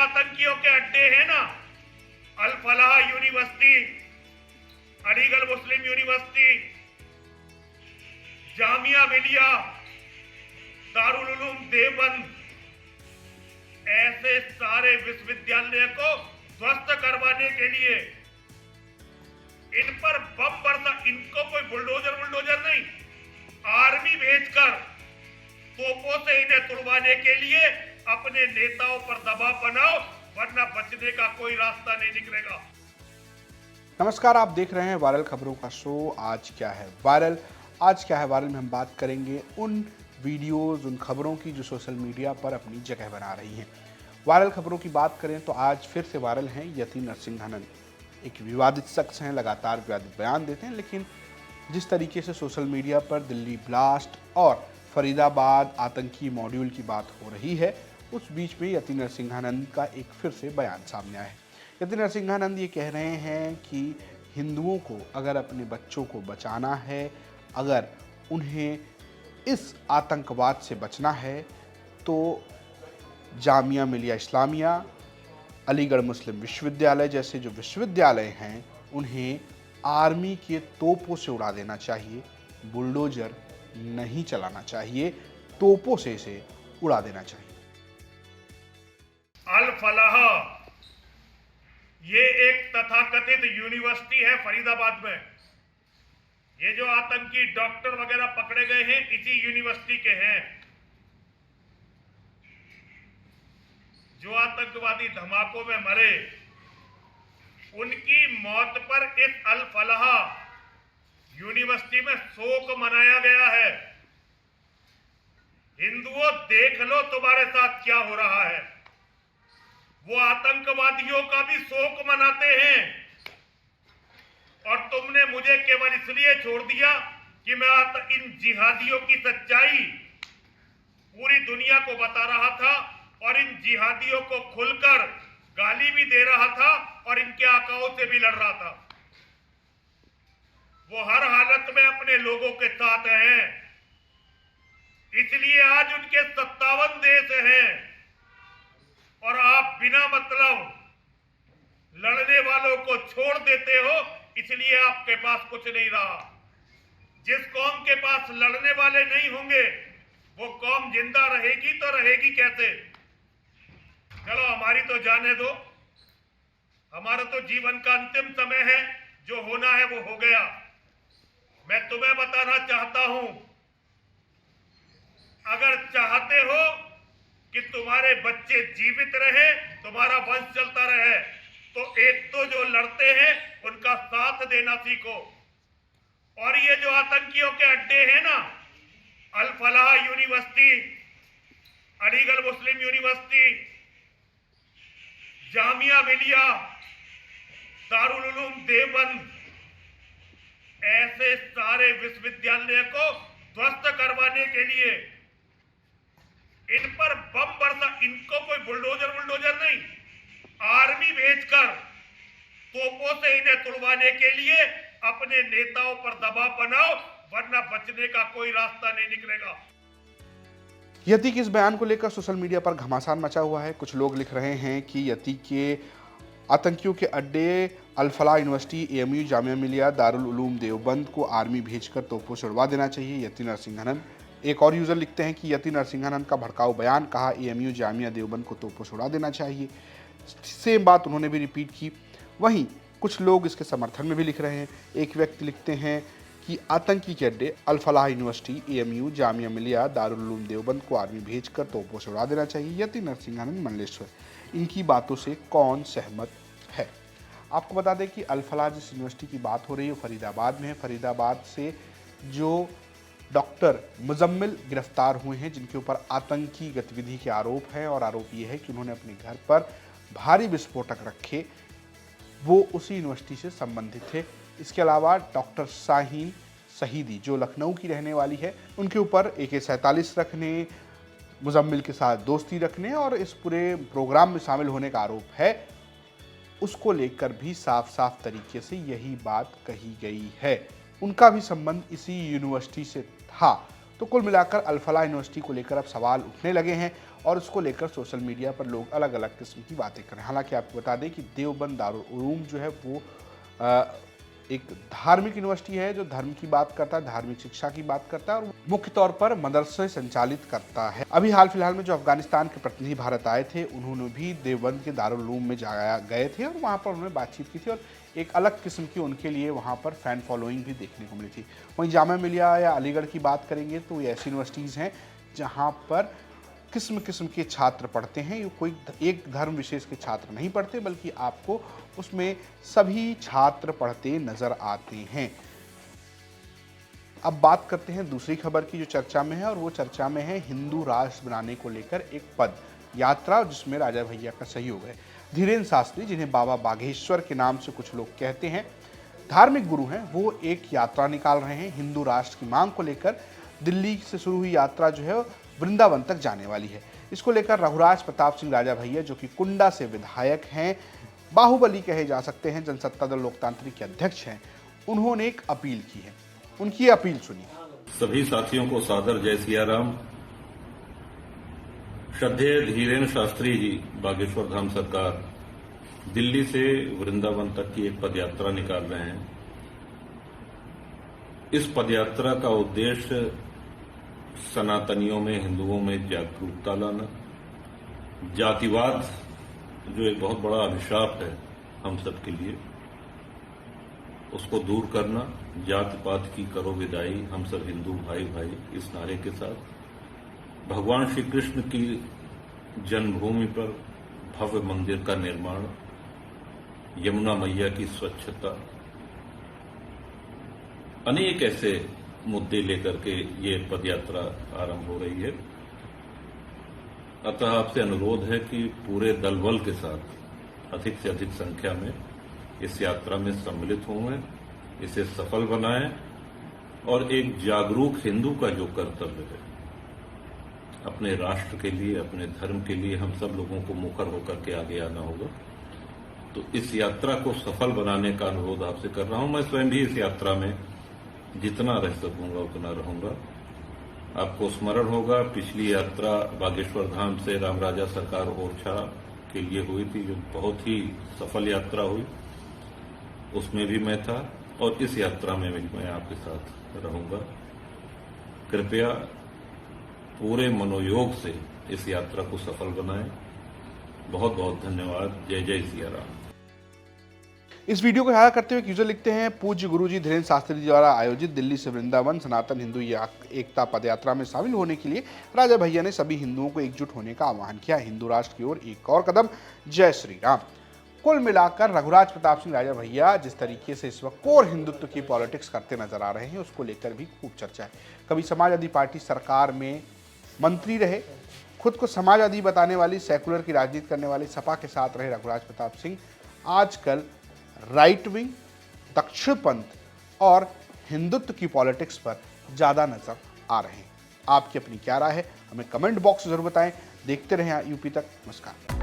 आतंकियों के अड्डे हैं ना, अल फलाह यूनिवर्सिटी, अलीगढ़ मुस्लिम यूनिवर्सिटी, जामिया मिलिया, दारुल उलूम देवबंद, ऐसे सारे विश्वविद्यालय को ध्वस्त करवाने के लिए इन पर बम बरसा, इनको कोई बुलडोजर नहीं, आर्मी भेजकर तोपों से इन्हें तुड़वाने के लिए अपने नेताओं पर दबाव बनाओ, वरना बचने का कोई रास्ता नहीं निकलेगा। नमस्कार, आप देख रहे हैं वायरल खबरों का शो आज क्या है वायरल। आज क्या है वायरल में हम बात करेंगे उन वीडियोस, उन खबरों की जो सोशल मीडिया पर अपनी जगह बना रही हैं। वायरल खबरों की बात करें तो आज फिर से वायरल हैं यति नरसिंहानंद। एक विवादित शख्स हैं, लगातार विवादित बयान देते हैं, लेकिन जिस तरीके से सोशल मीडिया पर दिल्ली ब्लास्ट और फरीदाबाद आतंकी मॉड्यूल की बात हो रही है, उस बीच में यति नरसिंहानंद का एक फिर से बयान सामने आया है। यति नरसिंहानंद ये कह रहे हैं कि हिंदुओं को अगर अपने बच्चों को बचाना है, अगर उन्हें इस आतंकवाद से बचना है, तो जामिया मिलिया इस्लामिया, अलीगढ़ मुस्लिम विश्वविद्यालय जैसे जो विश्वविद्यालय हैं, उन्हें आर्मी के तोपों से उड़ा देना चाहिए। बुलडोजर नहीं चलाना चाहिए, तोपों से इसे उड़ा देना चाहिए। अल फलाह ये एक तथाकथित यूनिवर्सिटी है फरीदाबाद में। ये जो आतंकी डॉक्टर वगैरह पकड़े गए हैं, इसी यूनिवर्सिटी के हैं। जो आतंकवादी धमाकों में मरे, उनकी मौत पर इस अल फलाह यूनिवर्सिटी में शोक मनाया गया है। हिंदुओं, देख लो तुम्हारे साथ क्या हो रहा है। वो आतंकवादियों का भी शोक मनाते हैं, और तुमने मुझे केवल इसलिए छोड़ दिया कि मैं इन जिहादियों की सच्चाई पूरी दुनिया को बता रहा था, और इन जिहादियों को खुलकर गाली भी दे रहा था, और इनके आकाओं से भी लड़ रहा था। वो हर हालत में अपने लोगों के साथ हैं, इसलिए आज उनके 57 देश हैं, और आप बिना मतलब लड़ने वालों को छोड़ देते हो, इसलिए आपके पास कुछ नहीं रहा। जिस कौम के पास लड़ने वाले नहीं होंगे, वो कौम जिंदा रहेगी तो रहेगी कैसे? चलो, हमारी तो जाने दो, हमारा तो जीवन का अंतिम समय है, जो होना है वो हो गया। मैं तुम्हें बताना चाहता हूं, अगर चाहते हो कि तुम्हारे बच्चे जीवित रहे, तुम्हारा वंश चलता रहे, तो एक तो जो लड़ते हैं उनका साथ देना सीखो। और ये जो आतंकियों के अड्डे हैं ना, अल फलाह यूनिवर्सिटी, अलीगढ़ मुस्लिम यूनिवर्सिटी, जामिया मिलिया, दारुल उलूम देवबंद, ऐसे सारे विश्वविद्यालय को ध्वस्त करवाने के लिए इन पर बम बरसा, इनको कोई बुलडोजर नहीं, आर्मी भेजकर तोपों से इन्हें तुड़वाने के लिए अपने नेताओं पर दबाव बनाओ, वरना बचने का कोई रास्ता नहीं निकलेगा। यति के इस बयान को लेकर सोशल मीडिया पर घमासान मचा हुआ है। कुछ लोग लिख रहे हैं कि यति के आतंकियों के अड्डे अल फलाह यूनिवर्सिटी, एएमयू, जामिया मिलिया, दारुल उलूम देवबंद को आर्मी भेजकर तोपों से उड़वा देना चाहिए। यति नरसिंहानंद। एक और यूजर लिखते हैं कि यति नरसिंहानंद का भड़काऊ बयान, कहा एएमयू, जामिया देवबंद को तोपों से उड़ा देना चाहिए। सेम बात उन्होंने भी रिपीट की। वहीं कुछ लोग इसके समर्थन में भी लिख रहे हैं। एक व्यक्ति लिखते हैं कि आतंकी के अड्डे अल फलाह यूनिवर्सिटी, एएमयू, जामिया मिलिया, दारुल उलूम देवबंद को आर्मी भेजकर तोपों से उड़ा देना चाहिए। यति नरसिंहानंद मंडलेश्वर। इनकी बातों से कौन सहमत है? आपको बता दें कि अल फलाह जिस यूनिवर्सिटी की बात हो रही है वो फरीदाबाद में है। फरीदाबाद से जो डॉक्टर मुजम्मिल गिरफ्तार हुए हैं, जिनके ऊपर आतंकी गतिविधि के आरोप हैं, और आरोप ये है कि उन्होंने अपने घर पर भारी विस्फोटक रखे, वो उसी यूनिवर्सिटी से संबंधित थे। इसके अलावा डॉक्टर शाहीन शहीदी, जो लखनऊ की रहने वाली है, उनके ऊपर AK-47 रखने, मुजम्मिल के साथ दोस्ती रखने और इस पूरे प्रोग्राम में शामिल होने का आरोप है। उसको लेकर भी साफ साफ तरीके से यही बात कही गई है। उनका भी संबंध इसी यूनिवर्सिटी से था। तो कुल मिलाकर अल फलाह यूनिवर्सिटी को लेकर अब सवाल उठने लगे हैं और उसको लेकर सोशल मीडिया पर लोग अलग अलग किस्म की बातें कर रहे हैं। हालांकि आपको बता दें कि देवबंद दारुल उलूम जो है वो एक धार्मिक यूनिवर्सिटी है जो धर्म की बात करता है, धार्मिक शिक्षा की बात करता है और मुख्य तौर पर मदरसे संचालित करता है। अभी हाल फिलहाल में जो अफगानिस्तान के प्रतिनिधि भारत आए थे, उन्होंने भी देवबंद के दारुल उलूम में गए थे और वहाँ पर उन्होंने बातचीत की थी और एक अलग किस्म की उनके लिए वहाँ पर फैन फॉलोइंग भी देखने को मिली थी। वहीं जामिया मिलिया या अलीगढ़ की बात करेंगे तो ये ऐसी यूनिवर्सिटीज़ हैं जहाँ पर किस्म किस्म के छात्र पढ़ते हैं। ये कोई एक धर्म विशेष के छात्र नहीं पढ़ते, बल्कि आपको उसमें सभी छात्र पढ़ते नजर आते हैं। अब बात करते हैं दूसरी खबर की जो चर्चा में है, और वो चर्चा में है हिंदू राष्ट्र बनाने को लेकर एक पद यात्रा जिसमें राजा भैया का सहयोग है। धीरेन्द्र शास्त्री, जिन्हें बाबा बागेश्वर के नाम से कुछ लोग कहते हैं, धार्मिक गुरु हैं, वो एक यात्रा निकाल रहे हैं हिंदू राष्ट्र की मांग को लेकर। दिल्ली से शुरू हुई यात्रा जो है वृंदावन तक जाने वाली है। इसको लेकर रघुराज प्रताप सिंह राजा भैया, जो कि कुंडा से विधायक हैं, बाहुबली कहे जा सकते हैं, जनसत्ता दल लोकतांत्रिक के अध्यक्ष हैं, उन्होंने एक अपील की है। उनकी अपील सुनिए। सभी साथियों को सादर जय सिया राम। श्रद्धेय धीरेन्द्र शास्त्री जी, बागेश्वर धाम सरकार, दिल्ली से वृंदावन तक की एक पदयात्रा निकाल रहे हैं। इस पदयात्रा का उद्देश्य सनातनियों में, हिंदुओं में जागरूकता लाना, जातिवाद जो एक बहुत बड़ा अभिशाप है हम सब के लिए, उसको दूर करना, जात पात की करो विदाई, हम सब हिंदू भाई भाई, इस नारे के साथ भगवान श्री कृष्ण की जन्मभूमि पर भव्य मंदिर का निर्माण, यमुना मैया की स्वच्छता, अनेक ऐसे मुद्दे लेकर के ये पदयात्रा आरंभ हो रही है। अतः आपसे अनुरोध है कि पूरे दल बल के साथ अधिक से अधिक संख्या में इस यात्रा में सम्मिलित हों, इसे सफल बनाएं और एक जागरूक हिंदू का जो कर्तव्य है अपने राष्ट्र के लिए, अपने धर्म के लिए, हम सब लोगों को मुखर होकर के आगे आना होगा। तो इस यात्रा को सफल बनाने का अनुरोध आपसे कर रहा हूं। मैं स्वयं भी इस यात्रा में जितना रह सकूंगा उतना रहूंगा। आपको स्मरण होगा, पिछली यात्रा बागेश्वर धाम से रामराजा सरकार ओरछा के लिए हुई थी, जो बहुत ही सफल यात्रा हुई, उसमें भी मैं था और इस यात्रा में भी मैं आपके साथ रहूंगा। कृपया पूरे मनोयोग से इस यात्रा को सफल बनाएं। बहुत बहुत धन्यवाद। जय जय सिया राम। इस वीडियो को साझा करते हुए यूजर लिखते हैं, पूज्य गुरुजी धीरेन्द्र शास्त्री द्वारा आयोजित दिल्ली से वृंदावन सनातन हिंदू एकता पदयात्रा में शामिल होने के लिए राजा भैया ने सभी हिंदुओं को एकजुट होने का आह्वान किया। हिंदू राष्ट्र की ओर एक और कदम। जय श्री राम। कुल मिलाकर रघुराज प्रताप सिंह राजा भैया जिस तरीके से इस वक्त कोर हिंदुत्व की पॉलिटिक्स करते नजर आ रहे हैं, उसको लेकर भी खूब चर्चा है। कभी समाजवादी पार्टी सरकार में मंत्री रहे, खुद को समाजवादी बताने वाली, सेकुलर की राजनीति करने वाली सपा के साथ रहे रघुराज प्रताप सिंह, आजकल राइट विंग, दक्षिणपंथ और हिंदुत्व की पॉलिटिक्स पर ज़्यादा नजर आ रहे हैं। आपकी अपनी क्या राय है, हमें कमेंट बॉक्स में जरूर बताएं। देखते रहें यूपी तक। नमस्कार।